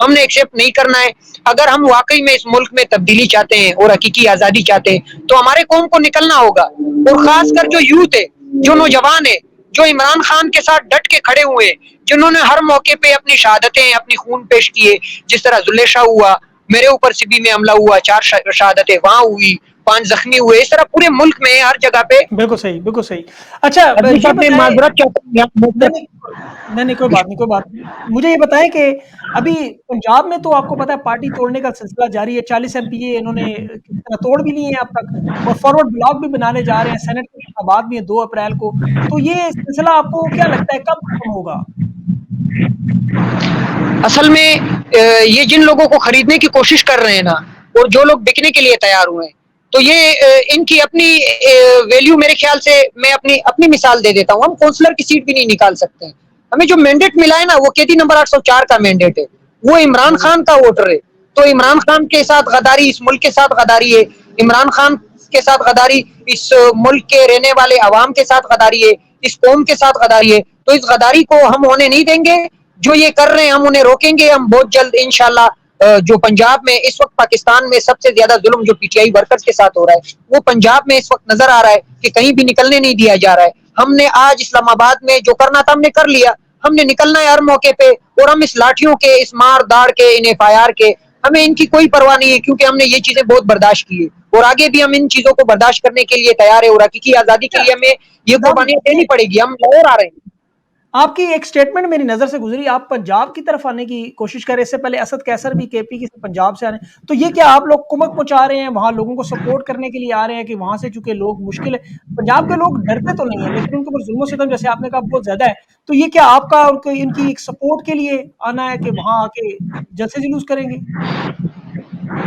ہم نے ایکسیپٹ نہیں کرنا ہے. اگر ہم واقعی میں اس ملک میں تبدیلی چاہتے ہیں اور حقیقی آزادی چاہتے ہیں تو ہمارے قوم کو نکلنا ہوگا, اور خاص کر جو یوتھ ہے, جو نوجوان ہے, جو عمران خان کے ساتھ ڈٹ کے کھڑے ہوئے ہیں, جنہوں نے ہر موقع پہ اپنی شہادتیں, اپنی خون پیش کیے, جس طرح زلیخا ہوا, میرے اوپر سبی میں حملہ ہوا, 4 شہادتیں وہاں ہوئی, 5 زخمی ہوئے, اس طرح پورے ملک میں ہر جگہ پہ. بالکل صحیح, بالکل صحیح. اچھا یہ میں بتائیں, معذرت چاہتا ہوں. نہیں کوئی بات نہیں, کوئی بات نہیں. مجھے یہ بتائیں کہ ابھی پنجاب میں تو آپ کو پتا ہے پارٹی توڑنے کا سلسلہ جاری ہے. 40 MPA انہوں نے کسی طرح توڑ بھی لیے ہیں اب تک, اور فارورڈ بلاک بھی بنانے جا رہے ہیں. سینٹ کے انتخابات بھی ہیں 2 اپریل کو. تو یہ سلسلہ آپ کو کیا لگتا ہے کب ختم ہوگا؟ اصل میں یہ جن لوگوں کو خریدنے کی کوشش کر رہے ہیں نا, اور جو لوگ بکنے کے لیے تیار ہوئے ہیں, تو یہ ان کی اپنی ویلیو, میرے خیال سے میں اپنی مثال دے دیتا ہوں. ہم کونسلر کی سیٹ بھی نہیں نکال سکتے ہیں. ہمیں جو مینڈیٹ ملا ہے نا وہ قیدی نمبر 804 کا مینڈیٹ ہے, وہ عمران خان کا ووٹر ہے. تو عمران خان کے ساتھ غداری اس ملک کے ساتھ غداری ہے, عمران خان کے ساتھ غداری اس ملک کے رہنے والے عوام کے ساتھ غداری ہے, اس قوم کے ساتھ غداری ہے. تو اس غداری کو ہم ہونے نہیں دیں گے. جو یہ کر رہے ہیں ہم انہیں روکیں گے. ہم بہت جلد انشاءاللہ, جو پنجاب میں اس وقت پاکستان میں سب سے زیادہ ظلم جو پی ٹی آئی ورکرز کے ساتھ ہو رہا ہے, وہ پنجاب میں اس وقت نظر آ رہا ہے کہ کہیں بھی نکلنے نہیں دیا جا رہا ہے. ہم نے آج اسلام آباد میں جو کرنا تھا ہم نے کر لیا. ہم نے نکلنا ہے ہر موقع پہ, اور ہم اس لاٹھیوں کے, اس مار داڑ کے, ان FIR کے, ہمیں ان کی کوئی پرواہ نہیں ہے, کیونکہ ہم نے یہ چیزیں بہت برداشت کی ہے, اور آگے بھی ہم ان چیزوں کو برداشت کرنے کے لیے تیار ہے. اور حقیقی آزادی کے لیے ہمیں یہ قربانیاں دینی پڑے گی. ہم لاہور آ رہے ہیں. آپ کی ایک سٹیٹمنٹ میری نظر سے گزری, آپ پنجاب کی طرف آنے کی کوشش کریں. اس سے پہلے اسد کیسر بھی KP کی پنجاب سے آنے, تو یہ کیا آپ لوگ کمک پہنچا رہے ہیں, وہاں لوگوں کو سپورٹ کرنے کے لیے آ رہے ہیں کہ وہاں سے چونکہ لوگ مشکل ہے, پنجاب کے لوگ ڈرتے تو نہیں ہیں لیکن ان کے اوپر ظلم و ستم جیسے آپ نے کہا بہت زیادہ ہے, تو یہ کیا آپ کا ان کی ایک سپورٹ کے لیے آنا ہے کہ وہاں آ کے جلسے جلوس کریں گے؟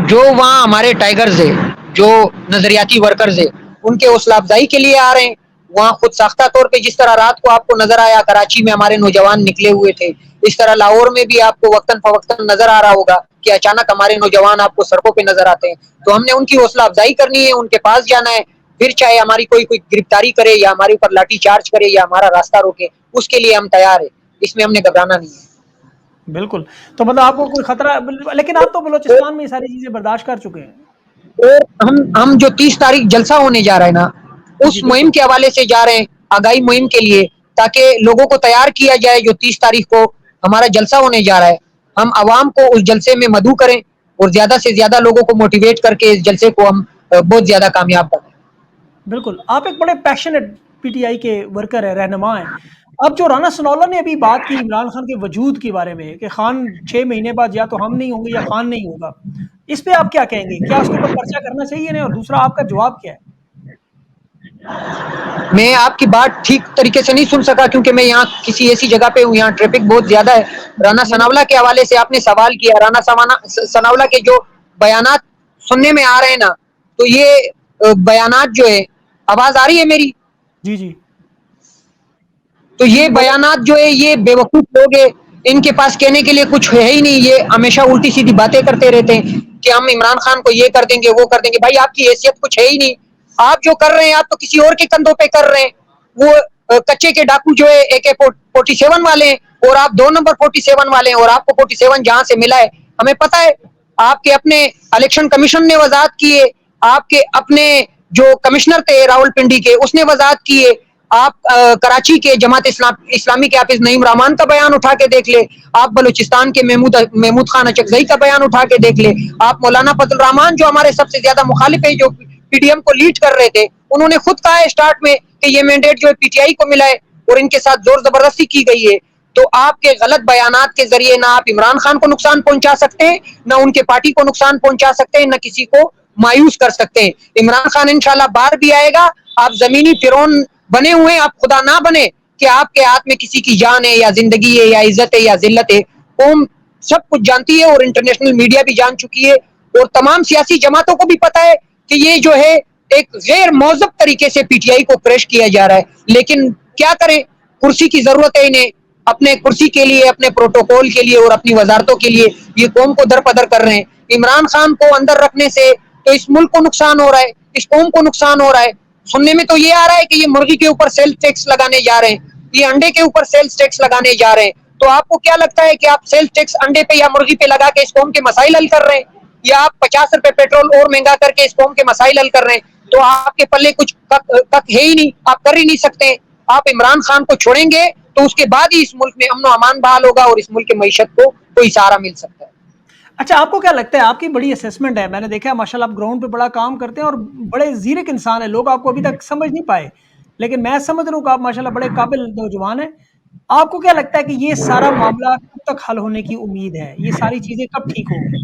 جو وہاں ہمارے ٹائیگرز ہیں, جو نظریاتی ورکرز ہیں, ان کے حوصلہ افزائی کے لیے آ رہے ہیں. وہاں خود ساختہ طور پہ جس طرح رات کو آپ کو نظر آیا کراچی میں ہمارے نوجوان نکلے ہوئے تھے, اس طرح لاہور میں بھی آپ کو وقتاً فوقتاً نظر آ رہا ہوگا کہ اچانک ہمارے نوجوان آپ کو سڑکوں پہ نظر آتے ہیں. تو ہم نے ان کی حوصلہ افزائی کرنی ہے, ان کے پاس جانا ہے. پھر چاہے ہماری کوئی گرفتاری کرے یا ہمارے اوپر لاٹھی چارج کرے یا ہمارا راستہ روکے, اس کے لیے ہم تیار ہیں. اس میں ہم نے گھبرانا نہیں ہے. بالکل. تو مطلب آپ کو کوئی خطرہ, لیکن آپ تو بلوچستان میں یہ ساری چیزیں برداشت کر چکے ہیں. اور ہم جو 30 تاریخ جلسہ ہونے جا رہا ہے نا, جی اس بالکل. مہم کے حوالے سے جا رہے ہیں, آگاہی مہم کے لیے, تاکہ لوگوں کو تیار کیا جائے. جو 30 تاریخ کو ہمارا جلسہ ہونے جا رہا ہے, ہم عوام کو اس جلسے میں مدعو کریں, اور زیادہ سے زیادہ لوگوں کو موٹیویٹ کر کے اس جلسے کو ہم بہت زیادہ کامیاب کریں. بالکل. آپ ایک بڑے پیشنٹ PTI کے ورکر ہیں, رہنما ہیں. اب جو رانا ثناءاللہ نے ابھی بات کی عمران خان کے وجود کے بارے میں کہ خان 6 مہینے بعد یا تو ہم نہیں ہوں گے یا خان نہیں ہوگا, اس پہ آپ کیا کہیں گے؟ کیا اس کے اوپر پرچہ کرنا چاہیے نہیں, اور دوسرا آپ کا جواب کیا ہے؟ میں آپ کی بات ٹھیک طریقے سے نہیں سن سکا, کیونکہ میں یہاں کسی ایسی جگہ پہ ہوں, یہاں ٹریفک بہت زیادہ ہے. رانا ثناءاللہ کے حوالے سے آپ نے سوال کیا. رانا ثناءاللہ کے جو بیانات سننے میں آ رہے ہیں نا, تو یہ بیانات جو ہے, آواز آ رہی ہے میری؟ جی جی تو جی یہ جی بولے. بیانات جو ہے یہ بے وقوف لوگ ہیں, ان کے پاس کہنے کے لیے کچھ ہے ہی نہیں. یہ ہمیشہ الٹی سیدھی باتیں کرتے رہتے ہیں کہ ہم عمران خان کو یہ کر دیں گے, وہ کر دیں گے. بھائی آپ کی حیثیت کچھ ہے ہی نہیں. آپ جو کر رہے ہیں آپ تو کسی اور کے کندھوں پہ کر رہے ہیں. وہ کچے کے ڈاکو جو ہے AK-47 والے ہیں, اور آپ 2 نمبر 47 والے ہیں, اور آپ کو 47 جہاں سے ملا ہے ہمیں پتا ہے. آپ کے اپنے الیکشن کمیشن نے وضاحت کی ہے, آپ کے اپنے جو کمشنر تھے راولپنڈی کے, اس نے وضاحت کی ہے. آپ کراچی کے جماعت اسلامی کے حافظ نعیم رحمان کا بیان اٹھا کے دیکھ لے, آپ بلوچستان کے محمود خان اچکزئی کا بیان اٹھا کے دیکھ لے, آپ مولانا فضل الرحمان جو ہمارے سب سے زیادہ مخالف ہیں, جو PDM کو لیڈ کر رہے تھے, انہوں نے خود کہا ہے اسٹارٹ میں کہ یہ مینڈیٹ جو ہے PTI کو ملا ہے اور ان کے ساتھ زور زبردستی کی گئی ہے. تو آپ کے غلط بیانات کے ذریعے نہ آپ عمران خان کو نقصان پہنچا سکتے ہیں, نہ ان کے پارٹی کو نقصان پہنچا سکتے ہیں, نہ کسی کو مایوس کر سکتے ہیں. عمران خان انشاءاللہ بار بھی آئے گا. آپ زمینی فرعون بنے ہوئے, آپ خدا نہ بنے کہ آپ کے ہاتھ میں کسی کی جان ہے یا زندگی ہے یا عزت ہے یا ذلت ہے. قوم سب کچھ جانتی ہے, اور انٹرنیشنل میڈیا بھی جان چکی ہے, اور تمام سیاسی جماعتوں کو بھی پتا ہے کہ یہ جو ہے ایک غیر موضب طریقے سے PTI کو کریش کیا جا رہا ہے. لیکن کیا کریں, کرسی کی ضرورت ہے انہیں, اپنے کرسی کے لیے, اپنے پروٹوکول کے لیے اور اپنی وزارتوں کے لیے یہ قوم کو درپدر کر رہے ہیں. عمران خان کو اندر رکھنے سے تو اس ملک کو نقصان ہو رہا ہے, اس قوم کو نقصان ہو رہا ہے. سننے میں تو یہ آ رہا ہے کہ یہ مرغی کے اوپر سیلز ٹیکس لگانے جا رہے ہیں, یہ انڈے کے اوپر سیلز ٹیکس لگانے جا رہے ہیں. تو آپ کو کیا لگتا ہے کہ آپ سیلز ٹیکس انڈے پہ یا مرغی پہ لگا کے اس قوم کے مسائل حل کر رہے ہیں، یا آپ 50 روپے پیٹرول اور مہنگا کر کے اس قوم کے مسائل حل کر رہے ہیں؟ تو آپ کے پلے کچھ تک ہے ہی نہیں، آپ کر ہی نہیں سکتے. آپ عمران خان کو چھوڑیں گے تو اس کے بعد ہی اس ملک میں امن و امان بحال ہوگا اور اس ملک کی معیشت کو کوئی سہارا مل سکتا ہے. اچھا، آپ کو کیا لگتا ہے، آپ کی بڑی اسیسمنٹ ہے، میں نے دیکھا ہے ماشاءاللہ آپ گراؤنڈ پہ بڑا کام کرتے ہیں اور بڑے زیرک انسان ہیں، لوگ آپ کو ابھی تک سمجھ نہیں پائے، لیکن میں سمجھ رہا ہوں کہ آپ ماشاءاللہ بڑے قابل نوجوان ہیں. آپ کو کیا لگتا ہے کہ یہ سارا معاملہ کب تک حل ہونے کی امید ہے؟ یہ ساری چیزیں کب ٹھیک ہوں گی؟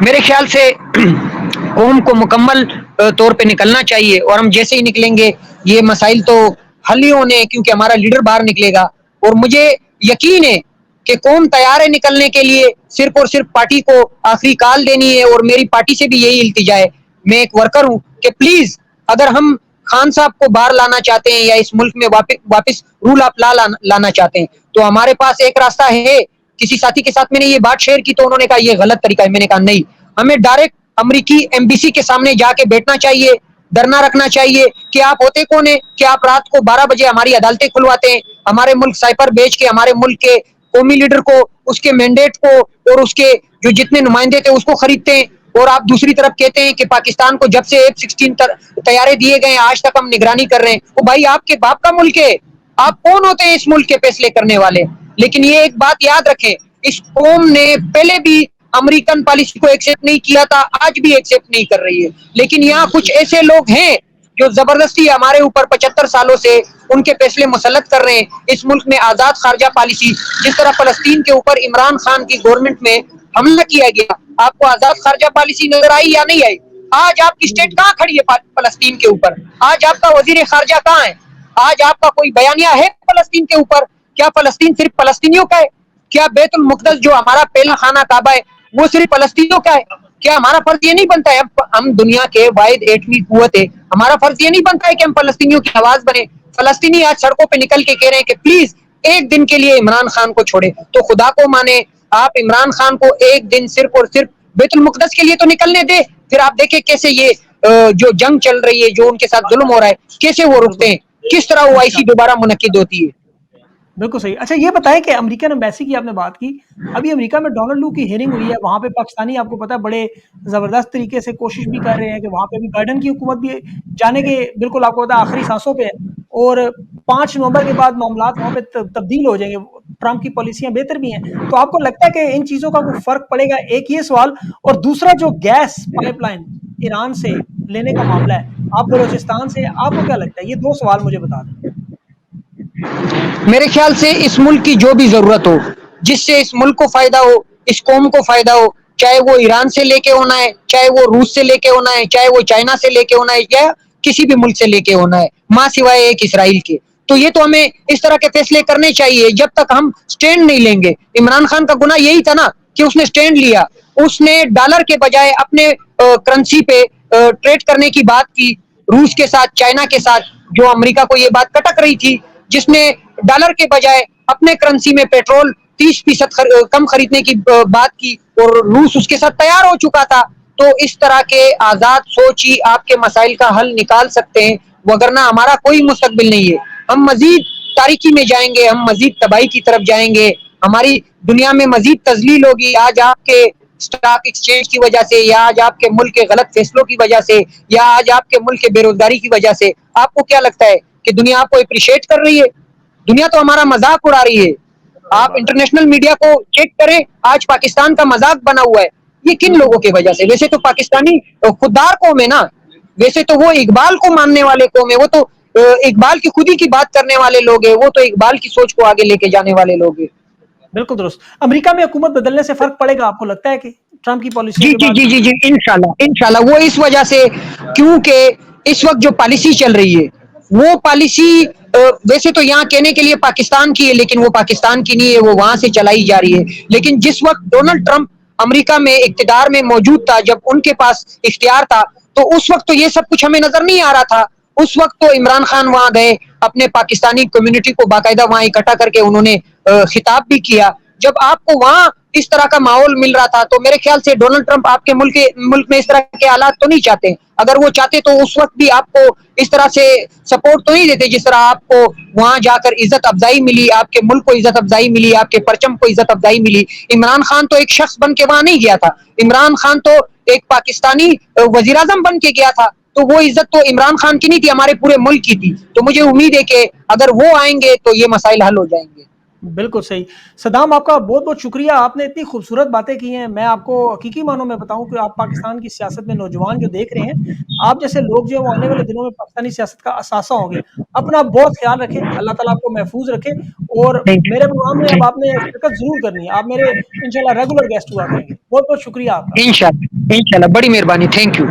میرے خیال سے قوم کو مکمل طور پہ نکلنا چاہیے، اور ہم جیسے ہی نکلیں گے یہ مسائل تو حل ہی ہونے، کیونکہ ہمارا لیڈر باہر نکلے گا. اور مجھے یقین ہے کہ قوم تیار ہے نکلنے کے لیے، صرف اور صرف پارٹی کو آخری کال دینی ہے. اور میری پارٹی سے بھی یہی التجا ہے، میں ایک ورکر ہوں، کہ پلیز اگر ہم خان صاحب کو باہر لانا چاہتے ہیں یا اس ملک میں واپس رول آف لا لانا چاہتے ہیں تو ہمارے پاس ایک راستہ ہے. کسی ساتھی کے ساتھ میں نے یہ بات شیئر کی تو انہوں نے کہا یہ غلط طریقہ ہے. میں نے کہا نہیں، ہمیں ڈائریکٹ امریکی ایمبیسی کے سامنے جا کے بیٹھنا چاہیے، دھرنا رکھنا چاہیے کہ آپ ہوتے کون ہیں کہ آپ رات کو 12 بجے ہماری عدالتیں کھلواتے ہیں، ہمارے ملک سائپر بیچ کے ہمارے ملک کے قومی لیڈر کو، اس کے مینڈیٹ کو اور اس کے جو جتنے نمائندے تھے اس کو خریدتے ہیں. اور آپ دوسری طرف کہتے ہیں کہ پاکستان کو جب سے F-16 طیارے دیے گئے ہیں آج تک ہم نگرانی کر رہے ہیں. وہ بھائی آپ کے باپ کا ملک ہے، آپ کون ہوتے ہیں اس ملک کے فیصلے کرنے والے؟ لیکن یہ ایک بات یاد رکھیں، اس قوم نے پہلے بھی امریکن پالیسی کو ایکسپٹ نہیں کیا تھا، آج بھی ایکسپٹ نہیں کر رہی ہے. لیکن یہاں کچھ ایسے لوگ ہیں جو زبردستی ہمارے اوپر 75 سالوں سے ان کے فیصلے مسلط کر رہے ہیں. اس ملک میں آزاد خارجہ پالیسی، جس طرح فلسطین کے اوپر عمران خان کی گورنمنٹ میں حملہ کیا گیا، آپ کو آزاد خارجہ پالیسی نظر آئی یا نہیں آئی؟ آج آپ کی اسٹیٹ کہاں کھڑی ہے فلسطین کے اوپر؟ آج آپ کا وزیر خارجہ کہاں ہے؟ آج آپ کا کوئی بیانیہ ہے فلسطین کے اوپر؟ کیا فلسطین صرف فلسطینیوں کا ہے؟ کیا بیت المقدس جو ہمارا پہلا خانہ کعبہ ہے وہ صرف فلسطینیوں کا ہے؟ کیا ہمارا فرض یہ نہیں بنتا ہے، ہم دنیا کے واحد ایٹمی قوت ہے، ہمارا فرض یہ نہیں بنتا ہے کہ ہم فلسطینیوں کی آواز بنے؟ فلسطینی آج سڑکوں پہ نکل کے کہہ رہے ہیں کہ پلیز ایک دن کے لیے عمران خان کو چھوڑے. تو خدا کو مانے، آپ عمران خان کو ایک دن صرف اور صرف بیت المقدس کے لیے تو نکلنے دے، پھر آپ دیکھیں کیسے یہ جو جنگ چل رہی ہے، جو ان کے ساتھ ظلم ہو رہا ہے، کیسے وہ رکتے ہیں، کس طرح وہ OIC دوبارہ منعقد ہوتی ہے. بالکل صحیح. اچھا یہ بتائیں کہ امریکن ایمبیسی کی آپ نے بات کی، ابھی امریکہ میں ڈونلڈ لو کی ہیئرنگ ہوئی ہے، وہاں پہ پاکستانی آپ کو پتا ہے بڑے زبردست طریقے سے کوشش بھی کر رہے ہیں کہ وہاں پہ بھی بائیڈن کی حکومت بھی جانے کے بالکل آپ کو پتا ہے آخری سانسوں پہ ہے، اور 5 نومبر کے بعد معاملات وہاں پہ تبدیل ہو جائیں گے، ٹرمپ کی پالیسیاں بہتر بھی ہیں. تو آپ کو لگتا ہے کہ ان چیزوں کا کوئی فرق پڑے گا؟ ایک یہ سوال، اور دوسرا جو گیس پائپ لائن ایران سے لینے کا معاملہ ہے، آپ بلوچستان سے، آپ کو کیا لگتا ہے؟ یہ 2 سوال مجھے بتا دیں. میرے خیال سے اس ملک کی جو بھی ضرورت ہو، جس سے اس ملک کو فائدہ ہو، اس قوم کو فائدہ ہو، چاہے وہ ایران سے لے کے ہونا ہے، چاہے وہ روس سے لے کے ہونا ہے، چاہے وہ چائنا سے لے کے ہونا ہے، یا کسی بھی ملک سے لے کے ہونا ہے، ماں سوائے ایک اسرائیل کے. تو یہ تو ہمیں اس طرح کے فیصلے کرنے چاہیے جب تک ہم سٹینڈ نہیں لیں گے. عمران خان کا گناہ یہی تھا نا کہ اس نے سٹینڈ لیا، اس نے ڈالر کے بجائے اپنے کرنسی پہ ٹریڈ کرنے کی بات کی، روس کے ساتھ، چائنا کے ساتھ، جو امریکہ کو یہ بات کٹک رہی تھی، جس نے ڈالر کے بجائے اپنے کرنسی میں پیٹرول 30% کم خریدنے کی بات کی، اور روس اس کے ساتھ تیار ہو چکا تھا. تو اس طرح کے آزاد سوچ ہی آپ کے مسائل کا حل نکال سکتے ہیں، وگرنہ ہمارا کوئی مستقبل نہیں ہے. ہم مزید تاریکی میں جائیں گے، ہم مزید تباہی کی طرف جائیں گے، ہماری دنیا میں مزید تذلیل ہوگی. آج آپ کے اسٹاک ایکسچینج کی وجہ سے، یا آج آپ کے ملک کے غلط فیصلوں کی وجہ سے، یا آج آپ کے ملک کے بے روزگاری کی وجہ سے، آپ کو کیا لگتا ہے کہ دنیا آپ کو اپریشیٹ کر رہی ہے؟ دنیا تو ہمارا مذاق اڑا رہی ہے. آپ انٹرنیشنل میڈیا کو چیک کریں، آج پاکستان کا مذاق بنا ہوا ہے. یہ کن لوگوں کی وجہ سے؟ ویسے تو پاکستانی خوددار قوم ہے نا، ویسے تو وہ اقبال کو ماننے والے قوم ہے، وہ تو اقبال کی خودی کی بات کرنے والے لوگ ہیں، وہ تو اقبال کی سوچ کو آگے لے کے جانے والے لوگ ہیں. بالکل درست. امریکہ میں حکومت بدلنے سے فرق پڑے گا آپ کو لگتا ہے کہ ٹرمپ کی پالیسیوں جی کے جی بعد؟ جی جی جی انشاءاللہ وہ اس وجہ سے، کیونکہ اس وقت جو پالیسی چل رہی ہے وہ پالیسی ویسے تو یہاں کہنے کے لیے پاکستان کی ہے، لیکن وہ پاکستان کی نہیں ہے، وہ وہاں سے چلائی جا رہی ہے. لیکن جس وقت ڈونلڈ ٹرمپ امریکہ میں اقتدار میں موجود تھا، جب ان کے پاس اختیار تھا، تو اس وقت تو یہ سب کچھ ہمیں نظر نہیں آ رہا تھا. اس وقت تو عمران خان وہاں گئے، اپنے پاکستانی کمیونٹی کو باقاعدہ وہاں اکٹھا کر کے انہوں نے خطاب بھی کیا. جب آپ کو وہاں اس طرح کا ماحول مل رہا تھا تو میرے خیال سے ڈونلڈ ٹرمپ آپ کے ملک میں اس طرح کے حالات تو نہیں چاہتے. اگر وہ چاہتے تو اس وقت بھی آپ کو اس طرح سے سپورٹ تو نہیں دیتے جس طرح آپ کو وہاں جا کر عزت افزائی ملی, آپ کے ملک کو عزت افزائی ملی, آپ کے پرچم کو عزت افزائی ملی. عمران خان تو ایک شخص بن کے وہاں نہیں گیا تھا, عمران خان تو ایک پاکستانی وزیر اعظم بن کے گیا تھا, تو وہ عزت تو عمران خان کی نہیں تھی, ہمارے پورے ملک کی تھی. تو مجھے امید ہے کہ اگر وہ آئیں گے تو یہ مسائل حل ہو جائیں گے. بالکل صحیح. صدام آپ کا بہت بہت شکریہ, آپ نے اتنی خوبصورت باتیں کی ہیں. میں آپ کو حقیقی معنوں میں بتاؤں کہ آپ پاکستان کی سیاست میں نوجوان جو دیکھ رہے ہیں, آپ جیسے لوگ جو وہ آنے والے دنوں میں پاکستانی سیاست کا اثاثہ ہوں گے. اپنا بہت خیال رکھیں, اللہ تعالیٰ آپ کو محفوظ رکھے, اور تھینک میرے پروگرام میں اب آپ نے شرکت ضرور کرنی ہے, آپ میرے انشاءاللہ ریگولر گیسٹ ہوا کریں گے. بہت بہت شکریہ آپ کا. یو, انشاءاللہ بڑی مہربانی. Thank you.